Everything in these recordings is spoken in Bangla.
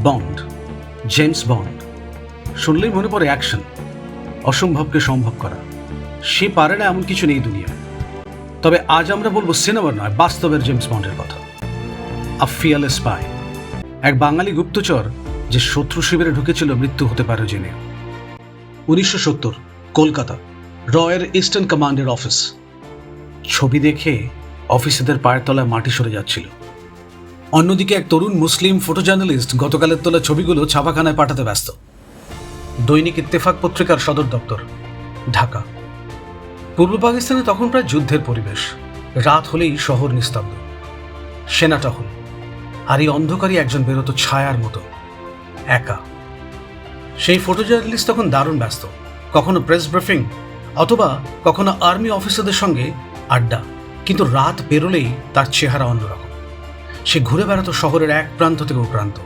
বন্ড, জেমস বন্ড শুনলেই মনে পড়ে অ্যাকশন, অসম্ভবকে সম্ভব করা। সে পারে না এমন কিছু নেই দুনিয়ায়। তবে আজ আমরা বলবো সিনেমার নয়, বাস্তবের জেমস বন্ডের কথা। আ ফিয়ারলেস স্পাই, এক বাঙালি গুপ্তচর যে শত্রু শিবিরে ঢুকেছিল মৃত্যু হতে পারে জেনে। 1970 কলকাতা, রয়ের ইস্টার্ন কমান্ডের অফিস। ছবি দেখে অফিসারদের পায়ের তলায় মাটি সরে যাচ্ছিল। অন্যদিকে এক তরুণ মুসলিম ফটো জার্নালিস্ট গতকালের তোলা ছবিগুলো ছাপাখানায় পাঠাতে ব্যস্ত। দৈনিক ইত্তেফাক পত্রিকার সদর দপ্তর, ঢাকা। পূর্ব পাকিস্তানে তখন প্রায় যুদ্ধের পরিবেশ। রাত হলেই শহর নিস্তব্ধ, সেনা টহল, আর এই অন্ধকারই একজন বেরোতো ছায়ার মতো, একা। সেই ফটো জার্নালিস্ট তখন দারুণ ব্যস্ত, কখনো প্রেস ব্রিফিং অথবা কখনো আর্মি অফিসারদের সঙ্গে আড্ডা। কিন্তু রাত বেরোলেই তার চেহারা অন্যরকম। সে ঘুরে বেড়াতো শহরের এক প্রান্ত থেকে ও প্রান্ত।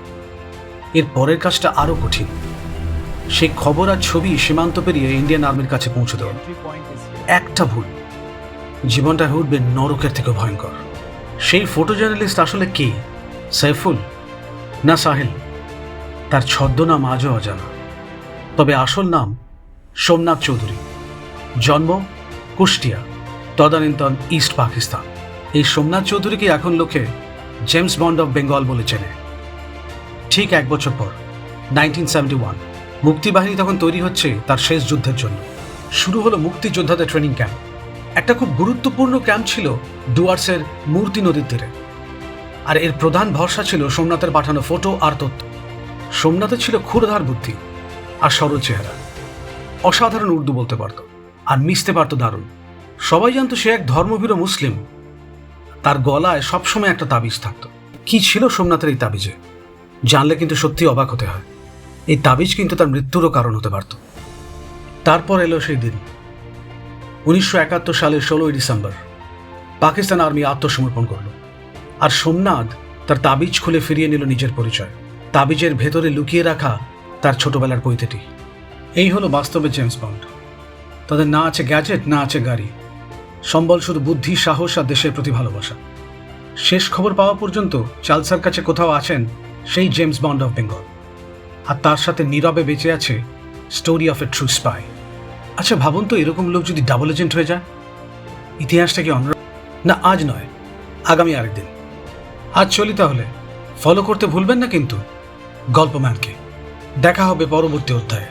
এর পরের কাজটা আরো কঠিন। সেই খবর আর ছবি সীমান্ত পেরিয়ে ইন্ডিয়ান আর্মির কাছে পৌঁছে দেওয়া। একটা ভুল, জীবনটা হয়ে উঠবে নরকের থেকে ভয়ঙ্কর। সেই ফটো জার্নালিস্ট আসলে কে? সাইফুল না সাহিল? তার ছদ্মনাম আজও অজানা। তবে আসল নাম সোমনাথ চৌধুরী। জন্ম কুষ্টিয়া, তদানীন্তন ইস্ট পাকিস্তান। এই সোমনাথ চৌধুরীকে এখন লোকে জেমস বন্ড অফ বেঙ্গল বলে চেনে। ঠিক 1 বছর পর 1971 মুক্তিবাহিনী তখন তৈরি হচ্ছে তার শেষ যুদ্ধের জন্য। শুরু হলো মুক্তিযোদ্ধাদের ট্রেনিং ক্যাম্প। একটা খুব গুরুত্বপূর্ণ ক্যাম্প ছিল ডুয়ার্সের মূর্তি নদীর তীরে। আর এর প্রধান ভরসা ছিল সোমনাথের পাঠানো ফটো আর তথ্য। সোমনাথের ছিল ক্ষুরধার বুদ্ধি আর সরল চেহারা। অসাধারণ উর্দু বলতে পারত আর মিশতে পারত দারুণ। সবাই জানতো সে এক ধর্মভীরু মুসলিম। তার গলায় সবসময় একটা তাবিজ থাকত। কি ছিল সোমনাথের এই তাবিজে? জানলে কিন্তু সত্যি অবাক হতে হয়। এই তাবিজ কিন্তু তার মৃত্যুরও কারণ হতে পারত। তারপর এলো সেই দিন, 1971 সালের 16ই ডিসেম্বর। পাকিস্তান আর্মি আত্মসমর্পণ করল, আর সোমনাথ তার তাবিজ খুলে ফিরিয়ে নিল নিজের পরিচয়। তাবিজের ভেতরে লুকিয়ে রাখা তার ছোটবেলার পৈতেটি। এই হলো বাস্তবে জেমস বন্ড। তাদের না আছে গ্যাজেট, না আছে গাড়ি, সম্বল শুধু বুদ্ধি, সাহস আর দেশের প্রতি ভালোবাসা। শেষ খবর পাওয়া পর্যন্ত চালসার কাছে কোথাও আছেন সেই জেমস বন্ড অফ বেঙ্গল। আর তার সাথে নীরবে বেঁচে আছে story of a true spy. আচ্ছা ভাবুন তো, এরকম লোক যদি ডাবল এজেন্ট হয়ে যায়, ইতিহাসটা কি অন্য? না, আজ নয়, আগামী আরেকদিন। আজ চলি তাহলে। ফলো করতে ভুলবেন না কিন্তু গল্পম্যানকে। দেখা হবে পরবর্তী অধ্যায়ে।